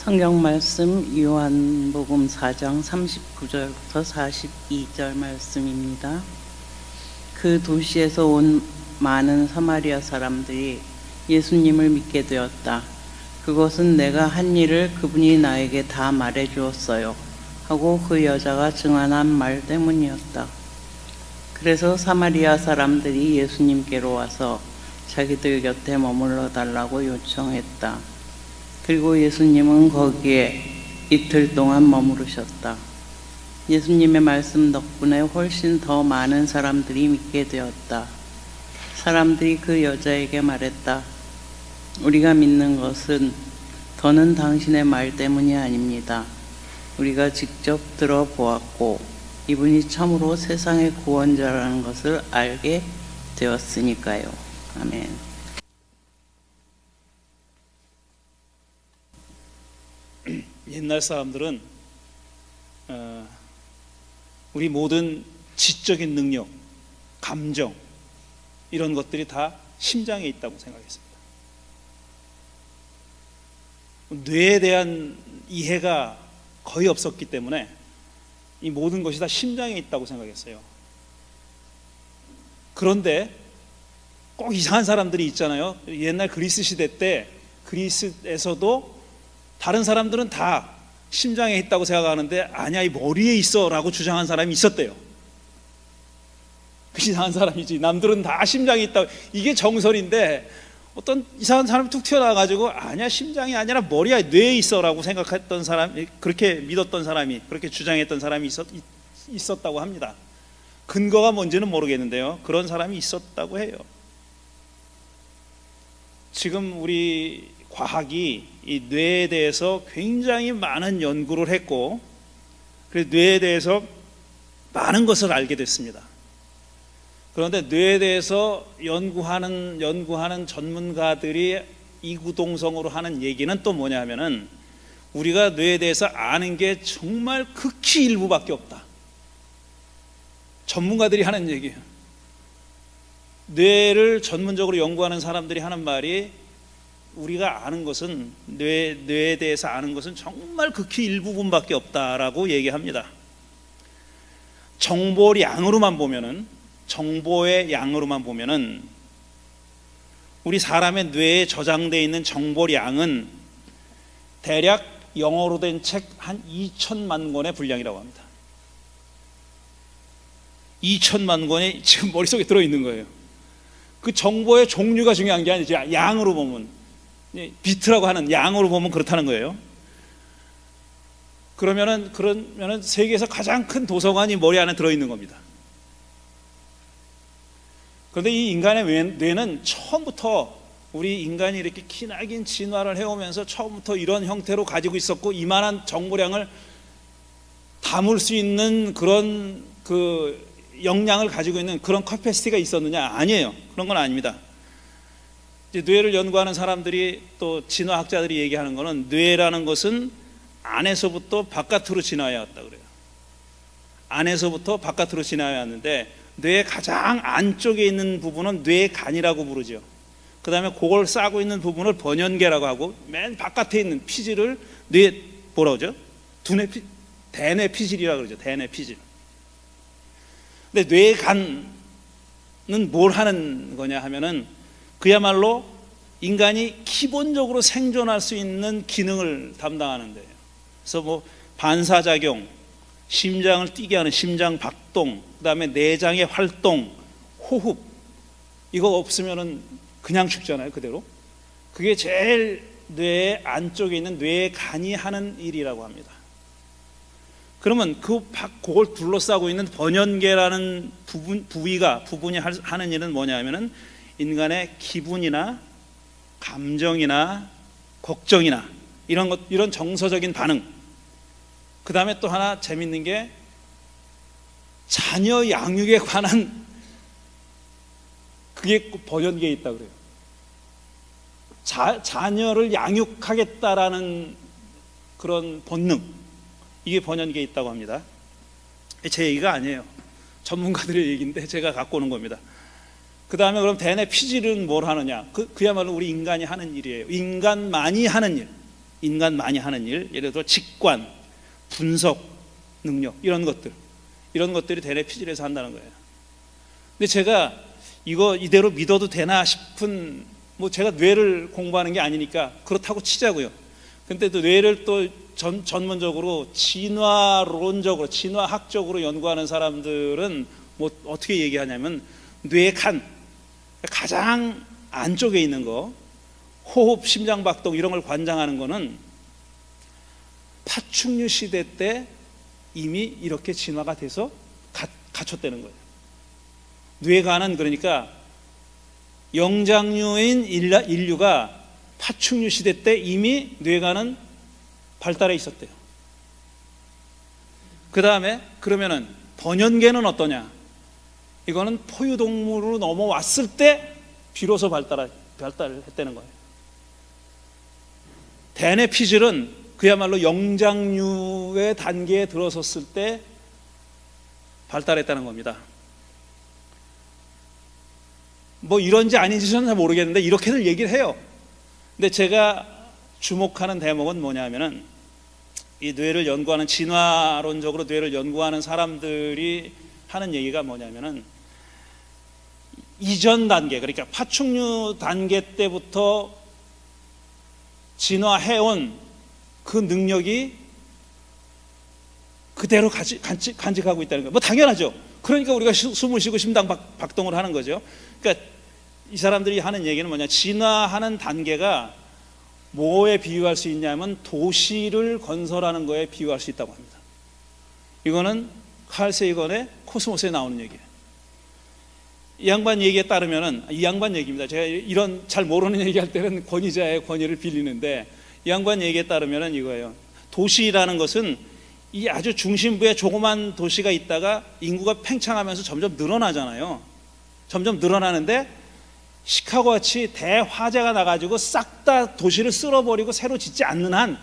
성경 말씀 요한복음 4장 39절부터 42절 말씀입니다. 그 도시에서 온 많은 사마리아 사람들이 예수님을 믿게 되었다. 그것은 내가 한 일을 그분이 나에게 다 말해 주었어요 하고 그 여자가 증언한 말 때문이었다. 그래서 사마리아 사람들이 예수님께로 와서 자기들 곁에 머물러 달라고 요청했다. 그리고 예수님은 거기에 이틀 동안 머무르셨다. 예수님의 말씀 덕분에 훨씬 더 많은 사람들이 믿게 되었다. 사람들이 그 여자에게 말했다. 우리가 믿는 것은 더는 당신의 말 때문이 아닙니다. 우리가 직접 들어보았고 이분이 참으로 세상의 구원자라는 것을 알게 되었으니까요. 아멘. 옛날 사람들은 우리 모든 지적인 능력, 감정 이런 것들이 다 심장에 있다고 생각했습니다. 뇌에 대한 이해가 거의 없었기 때문에 이 모든 것이 다 심장에 있다고 생각했어요. 그런데 꼭 이상한 사람들이 있잖아요. 옛날 그리스 시대 때 그리스에서도 다른 사람들은 다 심장에 있다고 생각하는데 아니야, 이 머리에 있어 라고 주장한 사람이 있었대요. 그 이상한 사람이지. 남들은 다 심장에 있다고. 이게 정설인데 어떤 이상한 사람이 툭 튀어나와가지고 아니야, 심장이 아니라 머리야, 뇌에 있어 라고 생각했던 사람, 그렇게 믿었던 사람이, 그렇게 주장했던 사람이 있었다고 합니다. 근거가 뭔지는 모르겠는데요, 그런 사람이 있었다고 해요. 지금 우리 과학이 이 뇌에 대해서 굉장히 많은 연구를 했고, 그래서 뇌에 대해서 많은 것을 알게 됐습니다. 그런데 뇌에 대해서 연구하는 전문가들이 이구동성으로 하는 얘기는 또 뭐냐 하면은, 우리가 뇌에 대해서 아는 게 정말 극히 일부밖에 없다. 전문가들이 하는 얘기예요. 뇌를 전문적으로 연구하는 사람들이 하는 말이, 우리가 아는 것은 뇌에 대해서 아는 것은 정말 극히 일부분밖에 없다라고 얘기합니다. 정보의 양으로만 보면은 우리 사람의 뇌에 저장되어 있는 정보의 양은 대략 영어로 된 책 한 2천만 권의 분량이라고 합니다. 2천만 권이 지금 머릿속에 들어있는 거예요. 그 정보의 종류가 중요한 게 아니죠. 양으로 보면, 비트라고 하는 양으로 보면 그렇다는 거예요. 그러면은 세계에서 가장 큰 도서관이 머리 안에 들어있는 겁니다. 그런데 이 인간의 뇌는 처음부터, 우리 인간이 이렇게 기나긴 진화를 해오면서 처음부터 이런 형태로 가지고 있었고, 이만한 정보량을 담을 수 있는 그런 역량을 가지고 있는 그런 커패시티가 있었느냐? 아니에요. 그런 건 아닙니다. 이제 뇌를 연구하는 사람들이, 또 진화학자들이 얘기하는 거는, 뇌라는 것은 안에서부터 바깥으로 진화해 왔다 그래요. 안에서부터 바깥으로 진화해 왔는데, 뇌의 가장 안쪽에 있는 부분은 뇌간이라고 부르죠. 그 다음에 그걸 싸고 있는 부분을 번연계라고 하고, 맨 바깥에 있는 피질을 뭐라고 그러죠? 대뇌 피질이라고 그러죠. 대뇌 피질. 근데 뇌간은 뭘 하는 거냐 하면은, 그야말로 인간이 기본적으로 생존할 수 있는 기능을 담당하는 데요. 그래서 뭐 반사작용, 심장을 뛰게 하는 심장 박동, 그 다음에 내장의 활동, 호흡, 이거 없으면은 그냥 죽잖아요, 그대로. 그게 제일 뇌 안쪽에 있는 뇌간이 하는 일이라고 합니다. 그러면 그걸 둘러싸고 있는 번연계라는 부분이 하는 일은 뭐냐 하면은, 인간의 기분이나 감정이나 걱정이나 이런 정서적인 반응, 그 다음에 또 하나 재밌는 게, 자녀 양육에 관한, 그게 번연계에 있다고 그래요. 자녀를 양육하겠다라는 그런 본능, 이게 번연계에 있다고 합니다. 제 얘기가 아니에요. 전문가들의 얘기인데 제가 갖고 오는 겁니다. 그 다음에 그럼 대뇌 피질은 뭘 하느냐? 그야말로 우리 인간이 하는 일이에요. 인간만이 하는 일. 인간 많이 하는 일, 예를 들어 직관, 분석 능력 이런 것들이 대뇌 피질에서 한다는 거예요. 근데 제가 이거 이대로 믿어도 되나 싶은, 뭐 제가 뇌를 공부하는 게 아니니까 그렇다고 치자고요. 근데 또 뇌를 또 전문적으로 진화론적으로 진화학적으로 연구하는 사람들은 뭐 어떻게 얘기하냐면 뇌간 가장 안쪽에 있는 거, 호흡, 심장박동 이런 걸 관장하는 거는 파충류 시대 때 이미 이렇게 진화가 돼서 갖췄다는 거예요. 뇌간은 그러니까 영장류인 인류가 파충류 시대 때 이미 뇌간은 발달해 있었대요. 그 다음에 그러면은 번연계는 어떠냐? 이거는 포유동물로 넘어왔을 때 비로소 발달했다는 거예요. 대뇌 피질은 그야말로 영장류의 단계에 들어섰을 때 발달했다는 겁니다. 뭐 이런지 아닌지 저는 잘 모르겠는데 이렇게들 얘기를 해요. 근데 제가 주목하는 대목은 뭐냐면은 이 뇌를 연구하는, 진화론적으로 뇌를 연구하는 사람들이 하는 얘기가 뭐냐면은 이전 단계, 그러니까 파충류 단계 때부터 진화해온 그 능력이 그대로 간직하고 있다는 거예요. 뭐 당연하죠. 그러니까 우리가 숨을 쉬고 심장 박동을 하는 거죠. 그러니까 이 사람들이 하는 얘기는 뭐냐, 진화하는 단계가 뭐에 비유할 수 있냐면 도시를 건설하는 거에 비유할 수 있다고 합니다. 이거는 칼 세이건의 코스모스에 나오는 얘기예요. 이 양반 얘기에 따르면은, 이 양반 얘기입니다. 제가 이런 잘 모르는 얘기할 때는 권위자의 권위를 빌리는데, 이 양반 얘기에 따르면은 이거예요. 도시라는 것은 이 아주 중심부에 조그만 도시가 있다가 인구가 팽창하면서 점점 늘어나잖아요. 점점 늘어나는데 시카고 같이 대화재가 나가지고 싹 다 도시를 쓸어버리고 새로 짓지 않는 한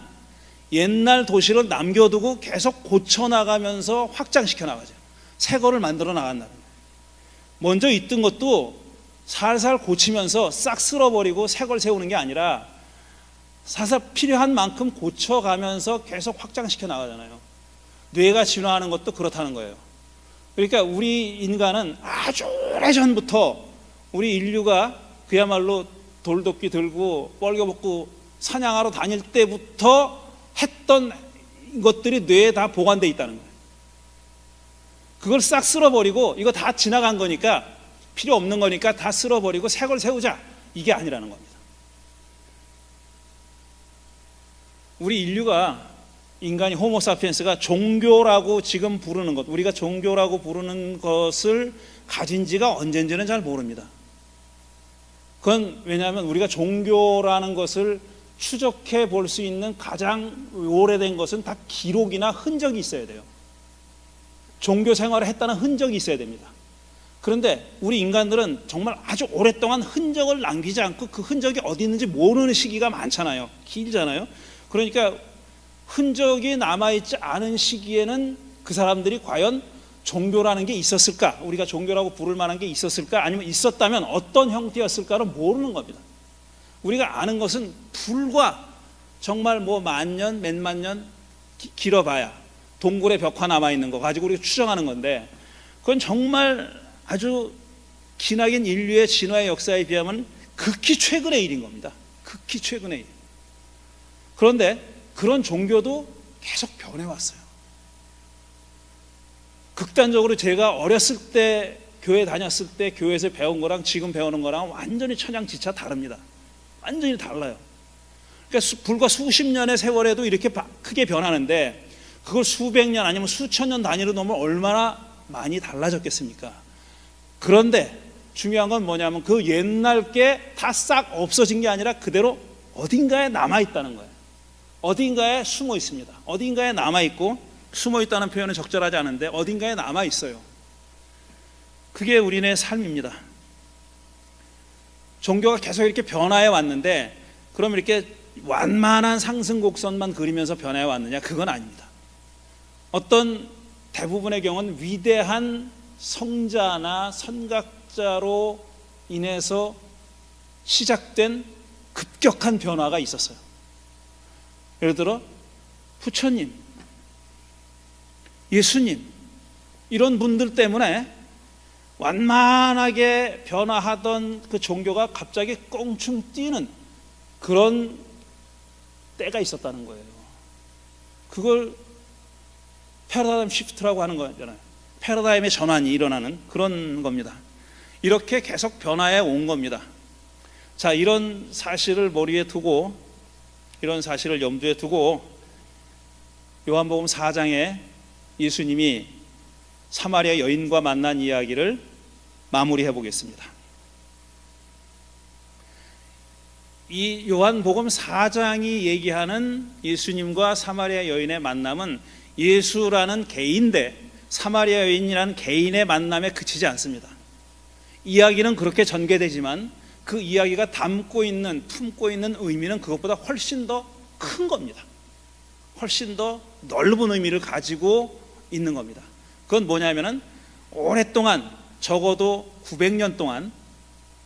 옛날 도시를 남겨두고 계속 고쳐나가면서 확장시켜 나가죠. 새 거를 만들어 나간다는 거예요. 먼저 있던 것도 살살 고치면서 싹 쓸어버리고 새 걸 세우는 게 아니라 살살 필요한 만큼 고쳐가면서 계속 확장시켜 나가잖아요. 뇌가 진화하는 것도 그렇다는 거예요. 그러니까 우리 인간은 아주 오래전부터 우리 인류가 그야말로 돌도끼 들고 뻘겨먹고 사냥하러 다닐 때부터 했던 것들이 뇌에 다 보관되어 있다는 거예요. 그걸 싹 쓸어버리고 이거 다 지나간 거니까, 필요 없는 거니까 다 쓸어버리고 새 걸 세우자, 이게 아니라는 겁니다. 우리 인류가, 인간이 호모사피엔스가 종교라고 지금 부르는 것, 우리가 종교라고 부르는 것을 가진 지가 언젠지는 잘 모릅니다. 그건 왜냐하면 우리가 종교라는 것을 추적해 볼 수 있는 가장 오래된 것은 다 기록이나 흔적이 있어야 돼요. 종교 생활을 했다는 흔적이 있어야 됩니다. 그런데 우리 인간들은 정말 아주 오랫동안 흔적을 남기지 않고 그 흔적이 어디 있는지 모르는 시기가 많잖아요. 길잖아요. 그러니까 흔적이 남아있지 않은 시기에는 그 사람들이 과연 종교라는 게 있었을까, 우리가 종교라고 부를 만한 게 있었을까, 아니면 있었다면 어떤 형태였을까를 모르는 겁니다. 우리가 아는 것은 불과 정말 뭐 만년, 몇만 년 길어봐야 동굴에 벽화 남아있는 거 가지고 우리가 추정하는 건데, 그건 정말 아주 기나긴 인류의 진화의 역사에 비하면 극히 최근의 일인 겁니다. 극히 최근의 일. 그런데 그런 종교도 계속 변해왔어요. 극단적으로 제가 어렸을 때 교회 다녔을 때 교회에서 배운 거랑 지금 배우는 거랑 완전히 천양지차 다릅니다. 완전히 달라요. 그러니까 불과 수십 년의 세월에도 이렇게 크게 변하는데 그걸 수백 년 아니면 수천 년 단위로 놓으면 얼마나 많이 달라졌겠습니까? 그런데 중요한 건 뭐냐면 그 옛날 게 다 싹 없어진 게 아니라 그대로 어딘가에 남아있다는 거예요. 어딘가에 숨어 있습니다. 어딘가에 남아있고, 숨어 있다는 표현은 적절하지 않은데 어딘가에 남아 있어요. 그게 우리네 삶입니다. 종교가 계속 이렇게 변화해 왔는데, 그럼 이렇게 완만한 상승 곡선만 그리면서 변화해 왔느냐? 그건 아닙니다. 어떤 대부분의 경우는 위대한 성자나 선각자로 인해서 시작된 급격한 변화가 있었어요. 예를 들어 부처님, 예수님 이런 분들 때문에 완만하게 변화하던 그 종교가 갑자기 껑충 뛰는 그런 때가 있었다는 거예요. 그걸 패러다임 시프트라고 하는 거잖아요. 패러다임의 전환이 일어나는 그런 겁니다. 이렇게 계속 변화해 온 겁니다. 자, 이런 사실을 머리에 두고, 이런 사실을 염두에 두고 요한복음 4장에 예수님이 사마리아 여인과 만난 이야기를 마무리해 보겠습니다. 이 요한복음 4장이 얘기하는 예수님과 사마리아 여인의 만남은 예수라는 개인대 사마리아 여인이라는 개인의 만남에 그치지 않습니다. 이야기는 그렇게 전개되지만 그 이야기가 품고 있는 의미는 그것보다 훨씬 더 큰 겁니다. 훨씬 더 넓은 의미를 가지고 있는 겁니다. 그건 뭐냐면은 오랫동안 적어도 900년 동안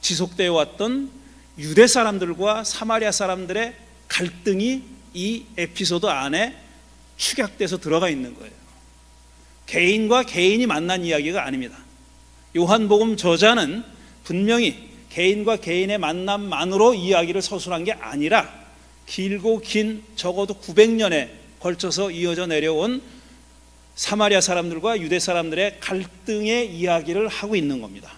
지속되어 왔던 유대 사람들과 사마리아 사람들의 갈등이 이 에피소드 안에 축약돼서 들어가 있는 거예요. 개인과 개인이 만난 이야기가 아닙니다. 요한복음 저자는 분명히 개인과 개인의 만남만으로 이야기를 서술한 게 아니라 길고 긴 적어도 900년에 걸쳐서 이어져 내려온 사마리아 사람들과 유대 사람들의 갈등의 이야기를 하고 있는 겁니다.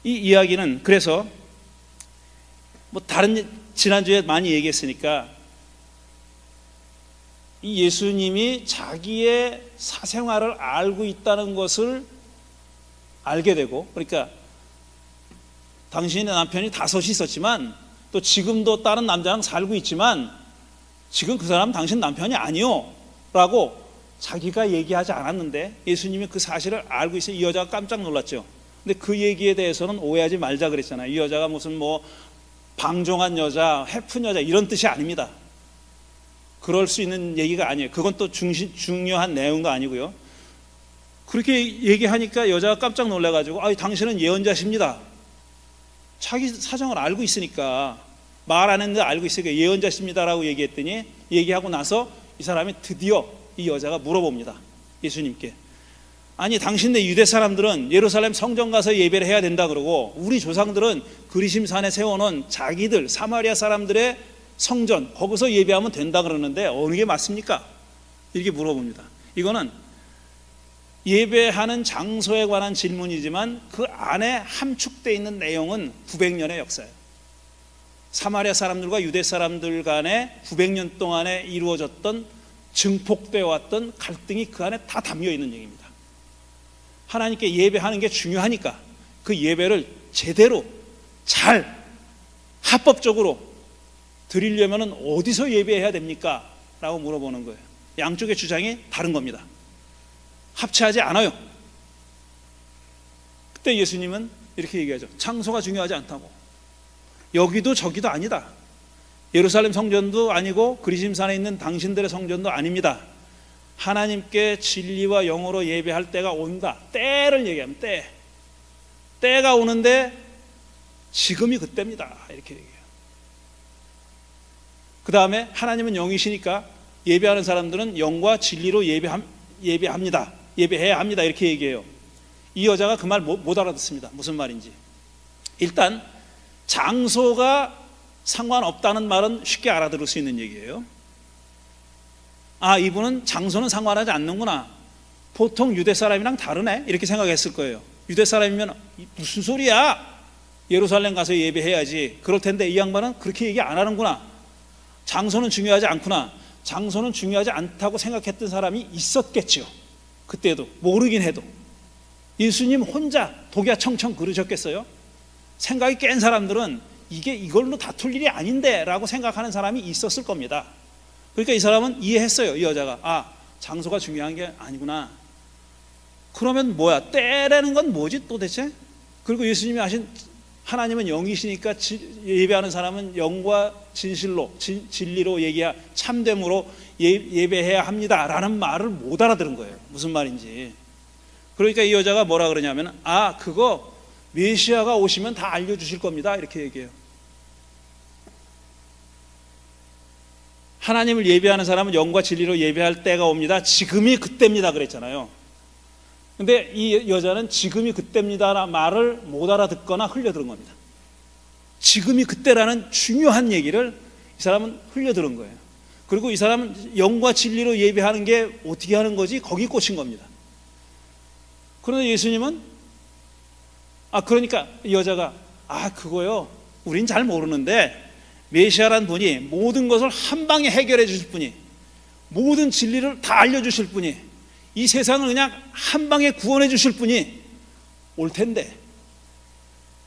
이 이야기는 그래서 다른 지난주에 많이 얘기했으니까 이 예수님이 자기의 사생활을 알고 있다는 것을 알게 되고, 그러니까 당신의 남편이 5이 있었지만 또 지금도 다른 남자랑 살고 있지만 지금 그 사람은 당신 남편이 아니요 라고 자기가 얘기하지 않았는데 예수님이 그 사실을 알고 있어요. 이 여자가 깜짝 놀랐죠. 근데 그 얘기에 대해서는 오해하지 말자 그랬잖아요. 이 여자가 무슨 방종한 여자, 해픈 여자 이런 뜻이 아닙니다. 그럴 수 있는 얘기가 아니에요. 그건 또 중요한 내용도 아니고요. 그렇게 얘기하니까 여자가 깜짝 놀라가지고 당신은 예언자십니다. 자기 사정을 알고 있으니까, 말 안 했는데 알고 있으니까 예언자십니다라고 얘기했더니, 얘기하고 나서 이 사람이 드디어 이 여자가 물어봅니다. 예수님께. 아니 당신네 유대 사람들은 예루살렘 성전 가서 예배를 해야 된다 그러고 우리 조상들은 그리심산에 세워놓은 자기들 사마리아 사람들의 성전 거기서 예배하면 된다 그러는데 어느 게 맞습니까? 이렇게 물어봅니다. 이거는 예배하는 장소에 관한 질문이지만 그 안에 함축되어 있는 내용은 900년의 역사예요. 사마리아 사람들과 유대 사람들 간에 900년 동안에 이루어졌던 증폭되어 왔던 갈등이 그 안에 다 담겨 있는 얘기입니다. 하나님께 예배하는 게 중요하니까 그 예배를 제대로 잘 합법적으로 드리려면 어디서 예배해야 됩니까? 라고 물어보는 거예요. 양쪽의 주장이 다른 겁니다. 합치하지 않아요. 그때 예수님은 이렇게 얘기하죠. 장소가 중요하지 않다고. 여기도 저기도 아니다. 예루살렘 성전도 아니고 그리심산에 있는 당신들의 성전도 아닙니다. 하나님께 진리와 영으로 예배할 때가 온다. 때를 얘기하면 때가 오는데 지금이 그때입니다. 이렇게 얘기해요. 그 다음에 하나님은 영이시니까 예배하는 사람들은 영과 진리로 예배합니다. 예배해야 합니다. 이렇게 얘기해요. 이 여자가 그 말 못 알아듣습니다. 무슨 말인지. 일단 장소가 상관없다는 말은 쉽게 알아들을 수 있는 얘기예요. 이분은 장소는 상관하지 않는구나. 보통 유대 사람이랑 다르네. 이렇게 생각했을 거예요. 유대 사람이면 무슨 소리야? 예루살렘 가서 예배해야지. 그럴 텐데 이 양반은 그렇게 얘기 안 하는구나. 장소는 중요하지 않구나. 장소는 중요하지 않다고 생각했던 사람이 있었겠죠. 그때도 모르긴 해도. 예수님 혼자 독야 청청 그러셨겠어요? 생각이 깬 사람들은 이게 이걸로 다툴 일이 아닌데 라고 생각하는 사람이 있었을 겁니다. 그러니까 이 사람은 이해했어요. 이 여자가 장소가 중요한 게 아니구나. 그러면 뭐야? 때라는 건 뭐지 도대체? 그리고 예수님이 하신 하나님은 영이시니까 예배하는 사람은 영과 진실로 진리로 참됨으로 예배해야 합니다라는 말을 못 알아들은 거예요. 무슨 말인지. 그러니까 이 여자가 뭐라 그러냐면 그거 메시아가 오시면 다 알려주실 겁니다. 이렇게 얘기해요. 하나님을 예배하는 사람은 영과 진리로 예배할 때가 옵니다. 지금이 그때입니다 그랬잖아요. 근데 이 여자는 지금이 그때입니다라는 말을 못 알아듣거나 흘려들은 겁니다. 지금이 그때라는 중요한 얘기를 이 사람은 흘려들은 거예요. 그리고 이 사람은 영과 진리로 예배하는 게 어떻게 하는 거지? 거기 꽂힌 겁니다. 그런데 예수님은 그러니까 이 여자가 그거요, 우린 잘 모르는데 메시아란 분이 모든 것을 한 방에 해결해 주실 분이, 모든 진리를 다 알려주실 분이, 이 세상을 그냥 한 방에 구원해 주실 분이 올 텐데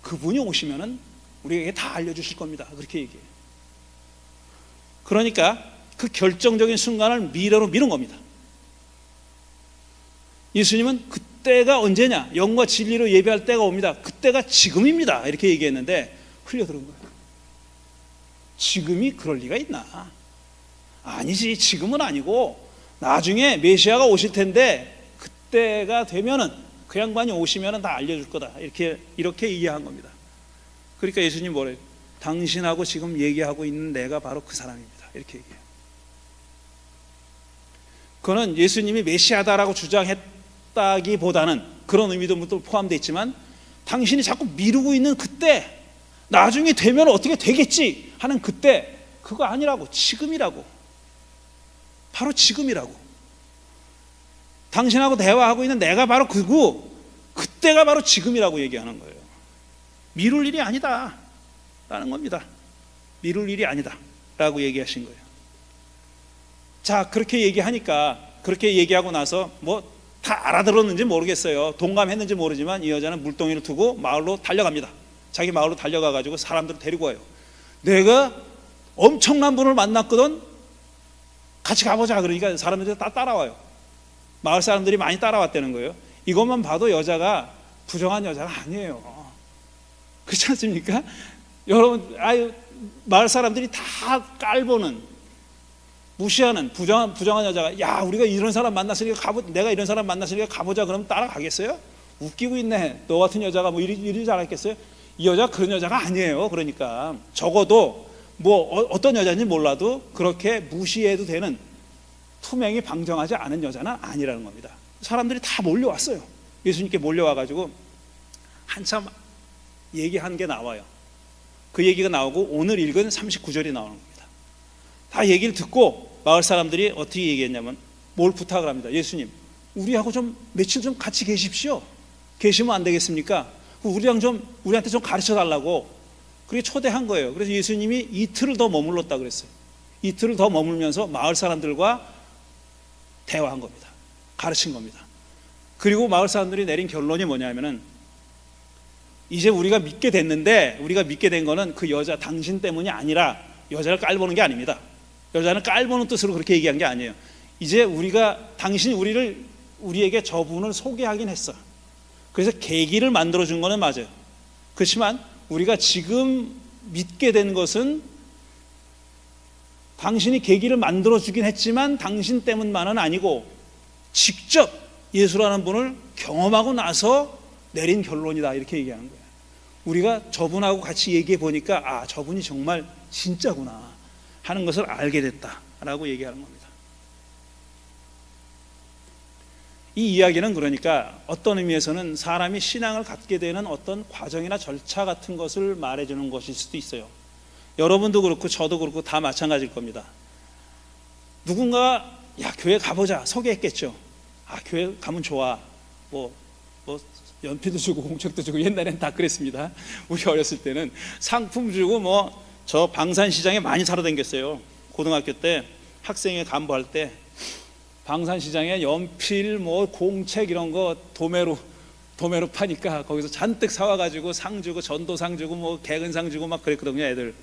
그분이 오시면은 우리에게 다 알려주실 겁니다. 그렇게 얘기해요. 그러니까 그 결정적인 순간을 미래로 미룬 겁니다. 예수님은 그때가 언제냐? 영과 진리로 예배할 때가 옵니다. 그때가 지금입니다. 이렇게 얘기했는데 흘려들은 거예요. 지금이 그럴 리가 있나? 아니지, 지금은 아니고 나중에 메시아가 오실 텐데 그때가 되면은 그 양반이 오시면은 다 알려줄 거다. 이렇게 이해한 겁니다. 그러니까 예수님 뭐래요? 당신하고 지금 얘기하고 있는 내가 바로 그 사람입니다. 이렇게 얘기해요. 그거는 예수님이 메시아다라고 주장했다기보다는 그런 의미도 포함되어 있지만 당신이 자꾸 미루고 있는 그때, 나중에 되면 어떻게 되겠지 하는 그때, 그거 아니라고, 지금이라고. 바로 지금이라고. 당신하고 대화하고 있는 내가 바로 그때가 바로 지금이라고 얘기하는 거예요. 미룰 일이 아니다 라는 겁니다. 미룰 일이 아니다 라고 얘기하신 거예요. 자, 그렇게 얘기하니까, 그렇게 얘기하고 나서 뭐 다 알아들었는지 모르겠어요. 동감했는지 모르지만 이 여자는 물동이를 두고 마을로 달려갑니다. 자기 마을로 달려가가지고 사람들을 데리고 와요. 내가 엄청난 분을 만났거든, 같이 가보자. 그러니까 사람들이 다 따라와요. 마을 사람들이 많이 따라왔다는 거예요. 이것만 봐도 여자가 부정한 여자가 아니에요. 그렇지 않습니까? 여러분, 마을 사람들이 다 깔보는, 무시하는 부정한 여자가, 야, 우리가 이런 사람 만났으니까 내가 이런 사람 만났으니까 가보자. 그러면 따라가겠어요? 웃기고 있네. 너 같은 여자가 뭐 이리 잘했겠어요? 이 여자 그런 여자가 아니에요. 그러니까 적어도 뭐 어떤 여자인지 몰라도 그렇게 무시해도 되는, 투명히 방정하지 않은 여자는 아니라는 겁니다. 사람들이 다 몰려왔어요. 예수님께 몰려와가지고 한참 얘기한 게 나와요. 그 얘기가 나오고 오늘 읽은 39절이 나오는 겁니다. 다 얘기를 듣고 마을 사람들이 어떻게 얘기했냐면 뭘 부탁을 합니다. 예수님, 우리하고 좀 며칠 좀 같이 계십시오. 계시면 안 되겠습니까? 우리한테 좀 가르쳐 달라고 그렇게 초대한 거예요. 그래서 예수님이 이틀을 더 머물렀다 그랬어요. 이틀을 더 머물면서 마을 사람들과 대화한 겁니다. 가르친 겁니다. 그리고 마을 사람들이 내린 결론이 뭐냐면은, 이제 우리가 믿게 됐는데, 우리가 믿게 된 거는 그 여자 당신 때문이 아니라 여자를 깔보는 게 아닙니다. 여자는 깔보는 뜻으로 그렇게 얘기한 게 아니에요. 이제 당신이 우리에게 저분을 소개하긴 했어. 그래서 계기를 만들어준 거는 맞아요. 그렇지만 우리가 지금 믿게 된 것은 당신이 계기를 만들어주긴 했지만 당신 때문만은 아니고 직접 예수라는 분을 경험하고 나서 내린 결론이다. 이렇게 얘기하는 거예요. 우리가 저분하고 같이 얘기해 보니까 저분이 정말 진짜구나 하는 것을 알게 됐다라고 얘기하는 겁니다. 이 이야기는 그러니까 어떤 의미에서는 사람이 신앙을 갖게 되는 어떤 과정이나 절차 같은 것을 말해주는 것일 수도 있어요. 여러분도 그렇고 저도 그렇고 다 마찬가지일 겁니다. 누군가 교회 가보자 소개했겠죠. 교회 가면 좋아. 뭐 연필도 주고 공책도 주고, 옛날엔 다 그랬습니다. 우리 어렸을 때는 상품 주고 저 방산시장에 많이 사러 다녔어요. 고등학교 때 학생회 간부할 때 방산시장에 연필 공책 이런 거 도매로 파니까 거기서 잔뜩 사와가지고 상 주고 전도상 주고 개근상 주고 막 그랬거든요, 애들.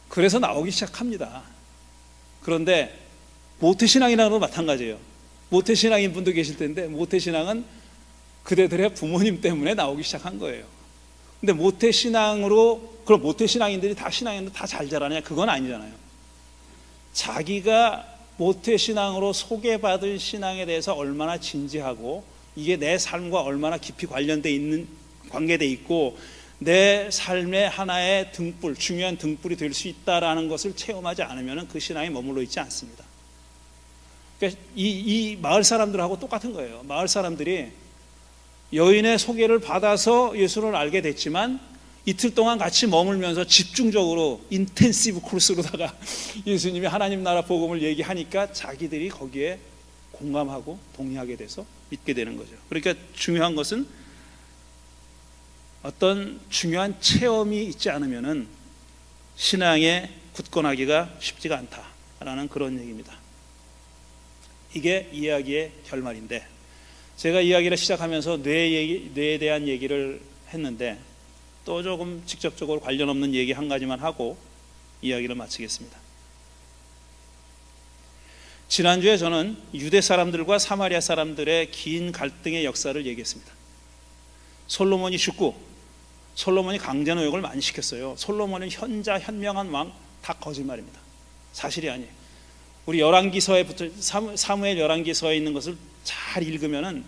그래서 나오기 시작합니다. 그런데 모태신앙이라는 건 마찬가지예요. 모태신앙인 분도 계실 텐데 모태신앙은 그대들의 부모님 때문에 나오기 시작한 거예요. 근데 그럼 모태신앙인들이 다 신앙인들 다 잘 자라냐? 그건 아니잖아요. 자기가 모태신앙으로 소개받은 신앙에 대해서 얼마나 진지하고 이게 내 삶과 얼마나 깊이 관계돼 있고 내 삶의 하나의 등불, 중요한 등불이 될 수 있다라는 것을 체험하지 않으면 그 신앙이 머물러 있지 않습니다. 그러니까 이 마을 사람들하고 똑같은 거예요. 마을 사람들이 여인의 소개를 받아서 예수를 알게 됐지만 이틀 동안 같이 머물면서 집중적으로 인텐시브 코र्스로다가 예수님이 하나님 나라 복음을 얘기하니까 자기들이 거기에 공감하고 동의하게 돼서 믿게 되는 거죠. 그러니까 중요한 것은 어떤 중요한 체험이 있지 않으면은 신앙에 굳건하기가 쉽지가 않다라는 그런 얘기입니다. 이게 이야기의 결말인데, 제가 이야기를 시작하면서 뇌에 대한 얘기를 했는데 또 조금 직접적으로 관련 없는 얘기 한 가지만 하고 이야기를 마치겠습니다. 지난주에 저는 유대 사람들과 사마리아 사람들의 긴 갈등의 역사를 얘기했습니다. 솔로몬이 죽고 솔로몬이 강제노역을 많이 시켰어요. 솔로몬은 현명한 왕, 다 거짓말입니다. 사실이 아니에요. 우리 열왕기서에 사무엘 열왕기서에 있는 것을 잘 읽으면은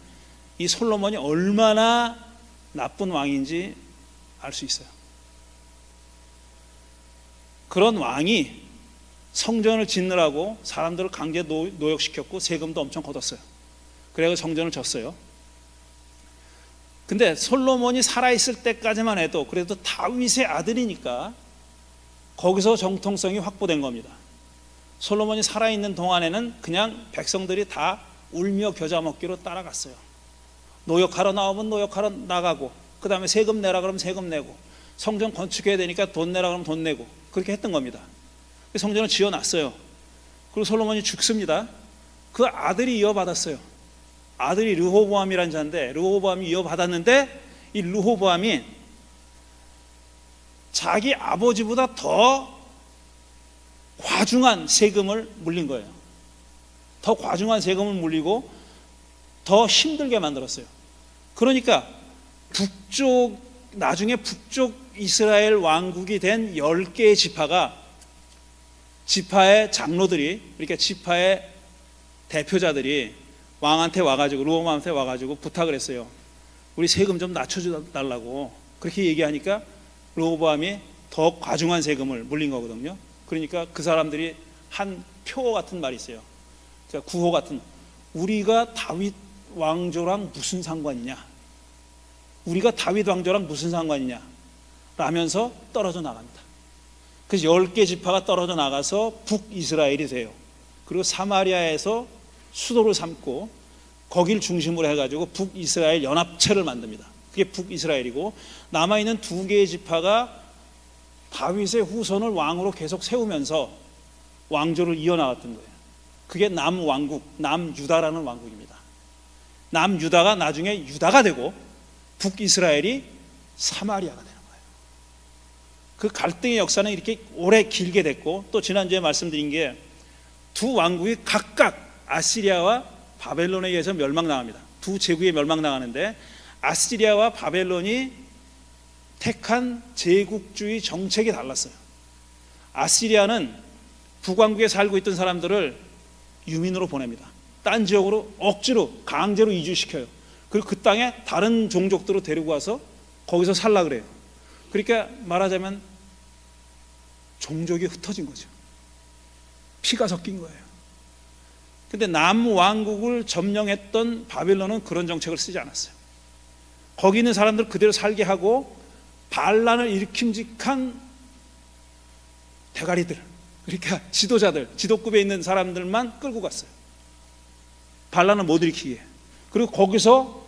이 솔로몬이 얼마나 나쁜 왕인지 알 수 있어요. 그런 왕이 성전을 짓느라고 사람들을 강제 노역시켰고 세금도 엄청 걷었어요. 그래서 성전을 졌어요. 근데 솔로몬이 살아있을 때까지만 해도 그래도 다윗의 아들이니까 거기서 정통성이 확보된 겁니다. 솔로몬이 살아있는 동안에는 그냥 백성들이 다 울며 겨자 먹기로 따라갔어요. 노역하러 나오면 노역하러 나가고, 그 다음에 세금 내라 그러면 세금 내고, 성전 건축해야 되니까 돈 내라 그러면 돈 내고, 그렇게 했던 겁니다. 성전을 지어놨어요. 그리고 솔로몬이 죽습니다. 그 아들이 이어받았어요. 아들이 르호보암이라는 자인데, 르호보암이 이어받았는데 이 르호보암이 자기 아버지보다 더 과중한 세금을 물린 거예요. 더 과중한 세금을 물리고 더 힘들게 만들었어요. 그러니까 나중에 북쪽 이스라엘 왕국이 된 10개의 지파의 장로들이, 그러니까 지파의 대표자들이 왕한테 와가지고, 르호보암한테 와가지고 부탁을 했어요. 우리 세금 좀 낮춰달라고. 그렇게 얘기하니까 르호보암이 더 과중한 세금을 물린 거거든요. 그러니까 그 사람들이 한 표 같은 말이 있어요. 구호 같은, 우리가 다윗 왕조랑 무슨 상관이냐, 우리가 다윗 왕조랑 무슨 상관이냐 라면서 떨어져 나갑니다. 그래서 10개 지파가 떨어져 나가서 북이스라엘이 돼요. 그리고 사마리아에서 수도를 삼고 거길 중심으로 해가지고 북이스라엘 연합체를 만듭니다. 그게 북이스라엘이고, 남아있는 2개의 지파가 다윗의 후손을 왕으로 계속 세우면서 왕조를 이어나갔던 거예요. 그게 남왕국, 남유다라는 왕국입니다. 남유다가 나중에 유다가 되고 북이스라엘이 사마리아가 되는 거예요. 그 갈등의 역사는 이렇게 오래 길게 됐고, 또 지난주에 말씀드린 게 두 왕국이 각각 아시리아와 바벨론에 의해서 멸망당합니다. 두 제국에 멸망당하는데 아시리아와 바벨론이 택한 제국주의 정책이 달랐어요. 아시리아는 북왕국에 살고 있던 사람들을 유민으로 보냅니다. 딴 지역으로 억지로 강제로 이주시켜요. 그리고 그 땅에 다른 종족들을 데리고 와서 거기서 살라 그래요. 그러니까 말하자면 종족이 흩어진 거죠. 피가 섞인 거예요. 근데 남왕국을 점령했던 바벨론은 그런 정책을 쓰지 않았어요. 거기 있는 사람들 그대로 살게 하고 반란을 일으킴직한 대가리들, 그러니까 지도자들, 지도급에 있는 사람들만 끌고 갔어요. 반란을 못 일으키게. 그리고 거기서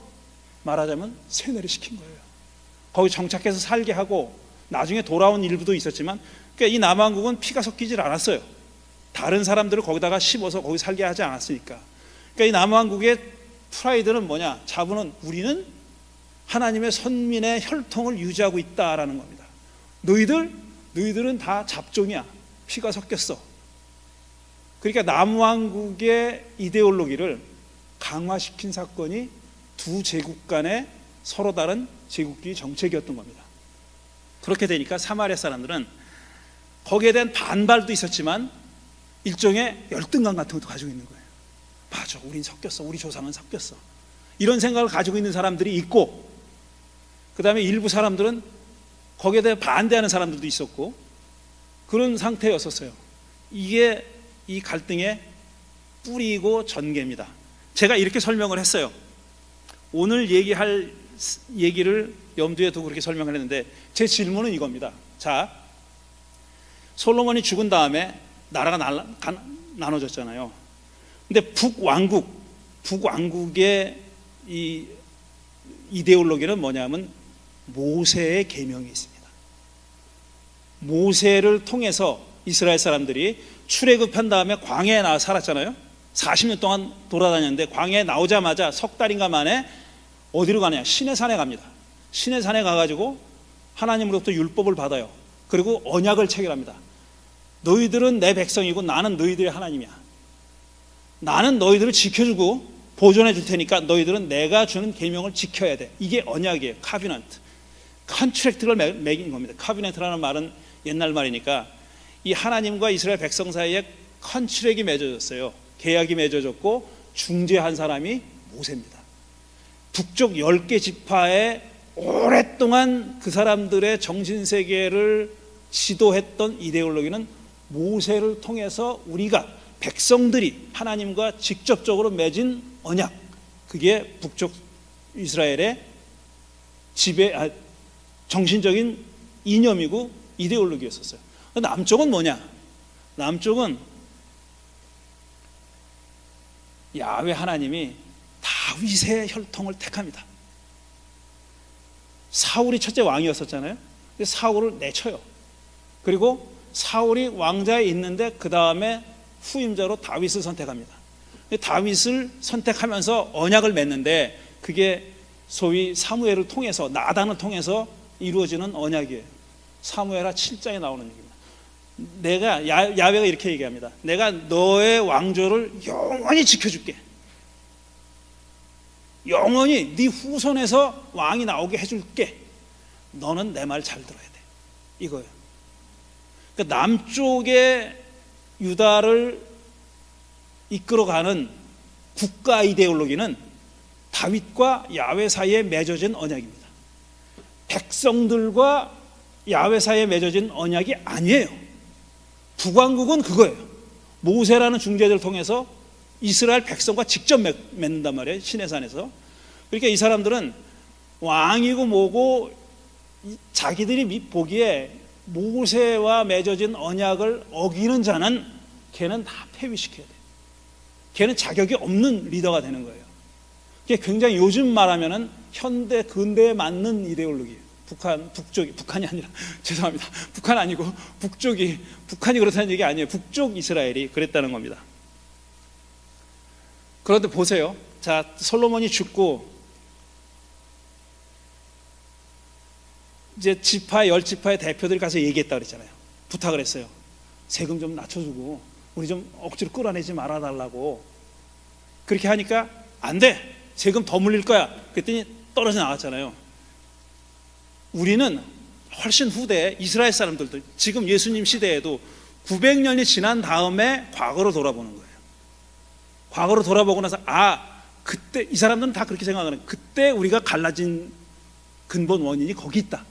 말하자면 세뇌를 시킨 거예요. 거기 정착해서 살게 하고 나중에 돌아온 일부도 있었지만, 그러니까 이 남왕국은 피가 섞이질 않았어요. 다른 사람들을 거기다가 씹어서 거기 살게 하지 않았으니까. 그러니까 이 남왕국의 프라이드는 뭐냐? 자부는 우리는 하나님의 선민의 혈통을 유지하고 있다라는 겁니다. 너희들은 다 잡종이야. 피가 섞였어. 그러니까 남왕국의 이데올로기를 강화시킨 사건이 두 제국 간의 서로 다른 제국주의 정책이었던 겁니다. 그렇게 되니까 사마리아 사람들은 거기에 대한 반발도 있었지만 일종의 열등감 같은 것도 가지고 있는 거예요. 맞아, 우린 섞였어. 우리 조상은 섞였어. 이런 생각을 가지고 있는 사람들이 있고, 그 다음에 일부 사람들은 거기에 대해 반대하는 사람들도 있었고 그런 상태였었어요. 이게 이 갈등의 뿌리고 전개입니다. 제가 이렇게 설명을 했어요. 오늘 얘기할 얘기를 염두에 두고 그렇게 설명을 했는데 제 질문은 이겁니다. 자, 솔로몬이 죽은 다음에 나라가 나눠졌잖아요. 근데 북왕국의 이 이데올로기는 뭐냐면 모세의 계명이 있습니다. 모세를 통해서 이스라엘 사람들이 출애굽한 다음에 광야에 나와 살았잖아요. 40년 동안 돌아다녔는데 광야에 나오자마자 석 달인가 만에 어디로 가냐? 시내산에 갑니다. 시내산에 가가지고 하나님으로부터 율법을 받아요. 그리고 언약을 체결합니다. 너희들은 내 백성이고 나는 너희들의 하나님이야. 나는 너희들을 지켜주고 보존해 줄 테니까 너희들은 내가 주는 계명을 지켜야 돼. 이게 언약이에요. 카비넌트. 컨트랙트를 매긴 겁니다. 카비넌트라는 말은 옛날 말이니까 이 하나님과 이스라엘 백성 사이에 컨트랙이 맺어졌어요. 계약이 맺어졌고 중재한 사람이 모세입니다. 북쪽 10개 지파에 오랫동안 그 사람들의 정신세계를 지도했던 이데올로기는 모세를 통해서 우리가 백성들이 하나님과 직접적으로 맺은 언약, 그게 북쪽 이스라엘의 정신적인 이념이고 이데올로기였었어요. 남쪽은 뭐냐? 남쪽은 야훼 하나님이 다윗의 혈통을 택합니다. 사울이 첫째 왕이었었잖아요. 근데 사울을 내쳐요. 그리고 사울이 왕자에 있는데 그 다음에 후임자로 다윗을 선택합니다. 다윗을 선택하면서 언약을 맺는데 그게 소위 사무엘을 통해서, 나단을 통해서 이루어지는 언약이에요. 사무엘하 7장에 나오는 얘기입니다. 내가 야훼가 이렇게 얘기합니다. 내가 너의 왕조를 영원히 지켜줄게. 영원히 네 후손에서 왕이 나오게 해줄게. 너는 내 말 잘 들어야 돼. 이거예요. 그러니까 남쪽의 유다를 이끌어가는 국가 이데올로기는 다윗과 야훼 사이에 맺어진 언약입니다. 백성들과 야훼 사이에 맺어진 언약이 아니에요. 북왕국은 그거예요. 모세라는 중재자를 통해서 이스라엘 백성과 직접 맺는단 말이에요. 시내산에서. 그러니까 이 사람들은 왕이고 뭐고 자기들이 보기에 모세와 맺어진 언약을 어기는 자는 걔는 다 폐위시켜야 돼요. 걔는 자격이 없는 리더가 되는 거예요. 이게 굉장히 요즘 말하면은 현대 근대에 맞는 이데올로기예요. 북한이 아니라 죄송합니다. 북한 아니고 북한이 그렇다는 얘기 아니에요. 북쪽 이스라엘이 그랬다는 겁니다. 그런데 보세요. 자, 솔로몬이 죽고 이제 지파 10지파의 대표들이 가서 얘기했다 그랬잖아요. 부탁을 했어요. 세금 좀 낮춰주고 우리 좀 억지로 끌어내지 말아달라고. 그렇게 하니까 안 돼. 세금 더 물릴 거야. 그랬더니 떨어져 나갔잖아요. 우리는 훨씬 후대에 이스라엘 사람들도 지금 예수님 시대에도 900년이 지난 다음에 과거로 돌아보는 거예요. 과거로 돌아보고 나서 그때 이 사람들은 다 그렇게 생각하는 거예요. 그때 우리가 갈라진 근본 원인이 거기 있다.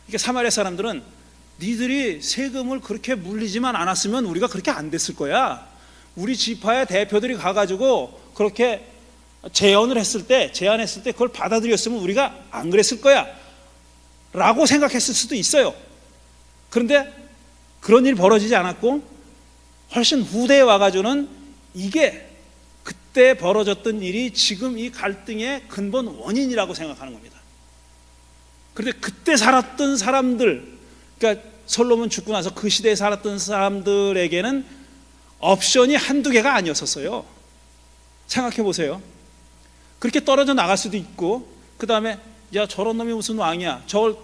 그러니까 사마리아 사람들은 니들이 세금을 그렇게 물리지만 않았으면 우리가 그렇게 안 됐을 거야. 우리 지파의 대표들이 가가지고 그렇게 제안을 했을 때 그걸 받아들였으면 우리가 안 그랬을 거야 라고 생각했을 수도 있어요. 그런데 그런 일이 벌어지지 않았고 훨씬 후대에 와가지고는 이게 그때 벌어졌던 일이 지금 이 갈등의 근본 원인이라고 생각하는 겁니다. 그런데 그때 살았던 사람들, 그러니까 솔로몬 죽고 나서 그 시대에 살았던 사람들에게는 옵션이 한두 개가 아니었었어요. 생각해 보세요. 그렇게 떨어져 나갈 수도 있고, 그 다음에 야 저런 놈이 무슨 왕이야, 저걸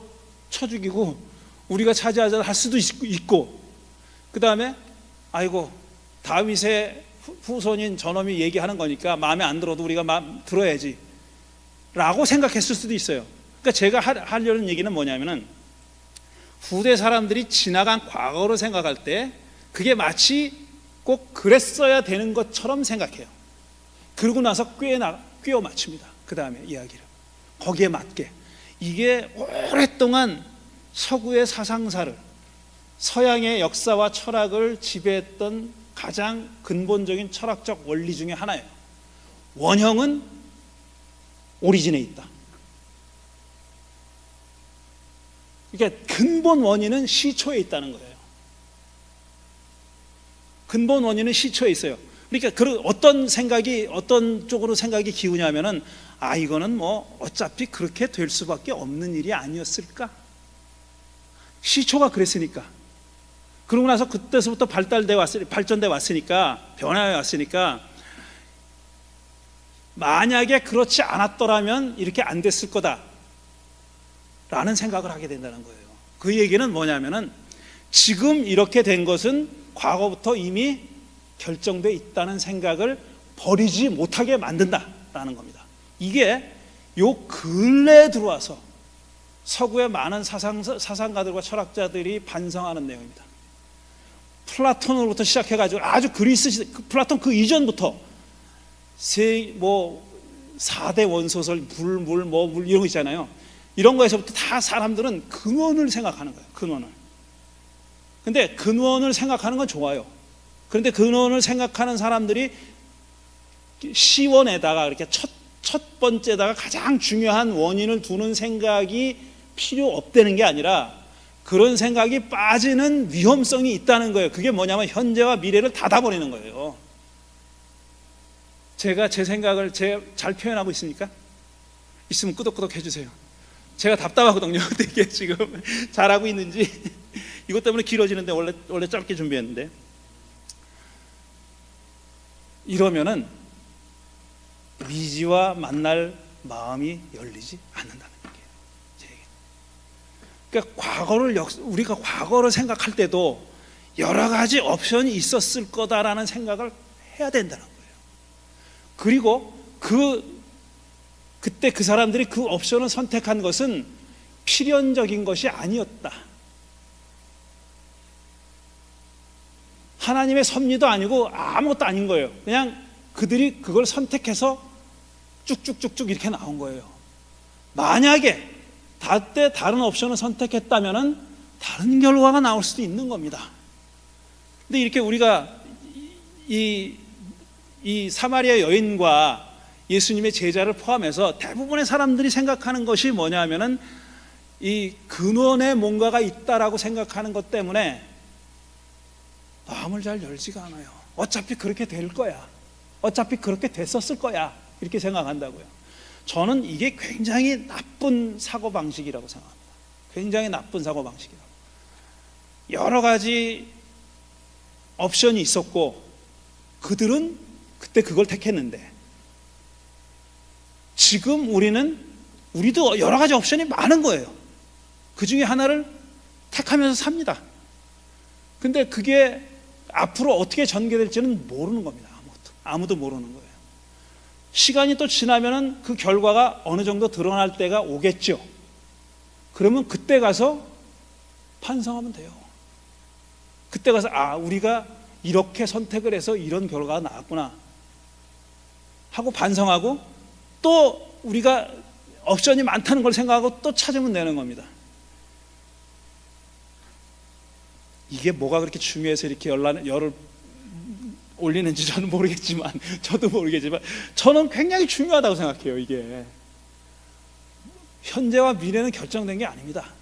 쳐 죽이고 우리가 차지하자 할 수도 있고, 그 다음에 아이고 다윗의 후손인 저놈이 얘기하는 거니까 마음에 안 들어도 우리가 들어야지 라고 생각했을 수도 있어요. 그러니까 제가 하려는 얘기는 뭐냐면은 후대 사람들이 지나간 과거로 생각할 때 그게 마치 꼭 그랬어야 되는 것처럼 생각해요. 그러고 나서 꿰어 맞춥니다. 그 다음에 이야기를 거기에 맞게 이게 오랫동안 서구의 사상사를, 서양의 역사와 철학을 지배했던 가장 근본적인 철학적 원리 중에 하나예요. 원형은 오리진에 있다. 그러니까 근본 원인은 시초에 있다는 거예요. 근본 원인은 시초에 있어요. 그러니까 어떤 쪽으로 생각이 기우냐면은, 이거는 뭐 어차피 그렇게 될 수밖에 없는 일이 아니었을까? 시초가 그랬으니까. 그러고 나서 그때서부터 발전돼 왔으니까, 변화해 왔으니까, 만약에 그렇지 않았더라면 이렇게 안 됐을 거다 라는 생각을 하게 된다는 거예요. 그 얘기는 뭐냐면은, 지금 이렇게 된 것은 과거부터 이미 결정돼 있다는 생각을 버리지 못하게 만든다라는 겁니다. 이게 요 근래에 들어와서 서구의 많은 사상가들과 철학자들이 반성하는 내용입니다. 플라톤으로부터 시작해가지고 아주 그리스 시대, 플라톤 그 이전부터 4대 원소설, 물 이런 거 있잖아요. 이런 거에서부터 다 사람들은 근원을 생각하는 거예요. 근원을. 근데 근원을 생각하는 건 좋아요. 그런데 근원을 생각하는 사람들이 시원에다가 이렇게 첫 번째다가 가장 중요한 원인을 두는 생각이 필요 없다는 게 아니라, 그런 생각이 빠지는 위험성이 있다는 거예요. 그게 뭐냐면 현재와 미래를 닫아버리는 거예요. 제가 제 생각을 잘 표현하고 있습니까? 있으면 끄덕끄덕 해주세요. 제가 답답하거든요. 되게 지금 잘하고 있는지. 이것 때문에 길어지는데 원래 짧게 준비했는데, 이러면은 미지와 만날 마음이 열리지 않는다는 얘기예요. 제 얘기. 그러니까 우리가 과거를 생각할 때도 여러 가지 옵션이 있었을 거다라는 생각을 해야 된다는 거예요. 그리고 그때 그 사람들이 그 옵션을 선택한 것은 필연적인 것이 아니었다. 하나님의 섭리도 아니고 아무것도 아닌 거예요. 그냥 그들이 그걸 선택해서 쭉쭉쭉쭉 이렇게 나온 거예요. 만약에 다른 옵션을 선택했다면은 다른 결과가 나올 수도 있는 겁니다. 근데 이렇게 우리가 이 사마리아 여인과 예수님의 제자를 포함해서 대부분의 사람들이 생각하는 것이 뭐냐면은, 이 근원에 뭔가가 있다라고 생각하는 것 때문에 마음을 잘 열지가 않아요. 어차피 그렇게 될 거야. 어차피 그렇게 됐었을 거야. 이렇게 생각한다고요. 저는 이게 굉장히 나쁜 사고방식이라고 생각합니다. 굉장히 나쁜 사고방식이라고. 여러 가지 옵션이 있었고 그들은 그때 그걸 택했는데, 지금 우리도 여러 가지 옵션이 많은 거예요. 그 중에 하나를 택하면서 삽니다. 근데 그게 앞으로 어떻게 전개될지는 모르는 겁니다. 아무도 모르는 거예요. 시간이 또 지나면은 그 결과가 어느 정도 드러날 때가 오겠죠. 그러면 그때 가서 반성하면 돼요. 그때 가서 우리가 이렇게 선택을 해서 이런 결과가 나왔구나 하고 반성하고, 또 우리가 옵션이 많다는 걸 생각하고 또 찾으면 되는 겁니다. 이게 뭐가 그렇게 중요해서 이렇게 열을 올리는지 저도 모르겠지만 저는 굉장히 중요하다고 생각해요. 이게 현재와 미래는 결정된 게 아닙니다.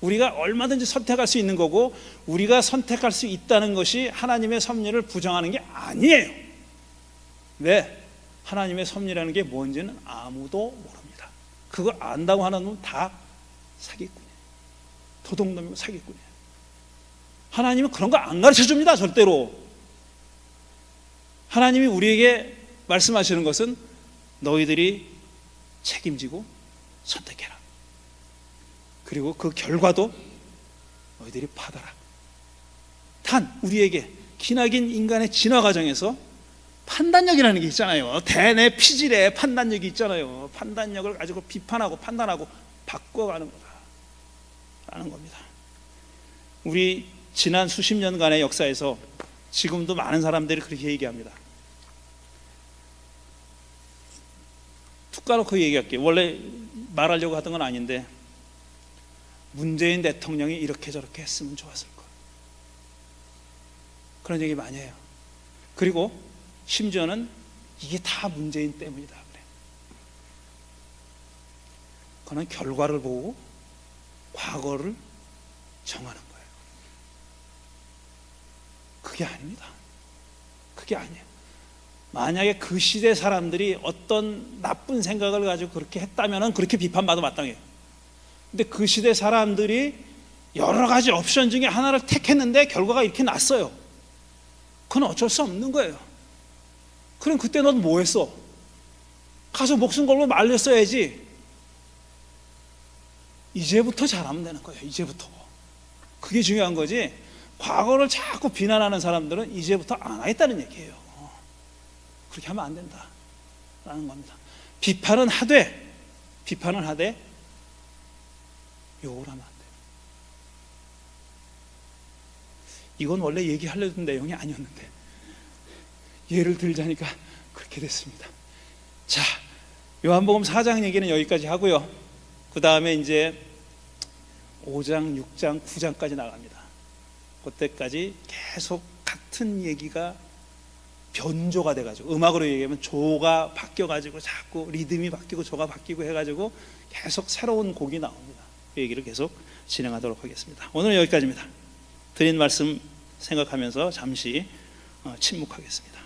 우리가 얼마든지 선택할 수 있는 거고, 우리가 선택할 수 있다는 것이 하나님의 섭리를 부정하는 게 아니에요. 왜? 하나님의 섭리라는 게 뭔지는 아무도 모릅니다. 그걸 안다고 하는 놈은 다 사기꾼이에요. 도둑놈이고 사기꾼이에요. 하나님은 그런 거 안 가르쳐 줍니다. 절대로. 하나님이 우리에게 말씀하시는 것은 너희들이 책임지고 선택해라. 그리고 그 결과도 너희들이 받아라. 단 우리에게 기나긴 인간의 진화 과정에서 판단력이라는 게 있잖아요. 대내 피질의 판단력이 있잖아요. 판단력을 가지고 비판하고 판단하고 바꿔가는 거다라는 겁니다. 우리 지난 수십 년간의 역사에서 지금도 많은 사람들이 그렇게 얘기합니다. 툭 까놓고 얘기할게요. 원래 말하려고 하던 건 아닌데 문재인 대통령이 이렇게 저렇게 했으면 좋았을 거예요. 그런 얘기 많이 해요. 그리고 심지어는 이게 다 문재인 때문이다 그래. 그는 결과를 보고 과거를 정하는 거예요. 그게 아닙니다. 그게 아니에요. 만약에 그 시대 사람들이 어떤 나쁜 생각을 가지고 그렇게 했다면 그렇게 비판받아 마땅해요. 근데 그 시대 사람들이 여러 가지 옵션 중에 하나를 택했는데 결과가 이렇게 났어요. 그건 어쩔 수 없는 거예요. 그럼 그때 넌 뭐 했어? 가서 목숨 걸고 말렸어야지. 이제부터 잘하면 되는 거예요. 이제부터. 그게 중요한 거지. 과거를 자꾸 비난하는 사람들은 이제부터 안 하겠다는 얘기예요. 그렇게 하면 안 된다라는 겁니다. 비판은 하되 욕을 하면 안 돼요. 이건 원래 얘기하려던 내용이 아니었는데 예를 들자니까 그렇게 됐습니다. 자, 요한복음 4장 얘기는 여기까지 하고요. 그 다음에 이제 5장, 6장, 9장까지 나갑니다. 그때까지 계속 같은 얘기가 변조가 돼가지고, 음악으로 얘기하면 조가 바뀌어가지고 자꾸 리듬이 바뀌고 조가 바뀌고 해가지고 계속 새로운 곡이 나옵니다. 그 얘기를 계속 진행하도록 하겠습니다. 오늘은 여기까지입니다. 드린 말씀 생각하면서 잠시 침묵하겠습니다.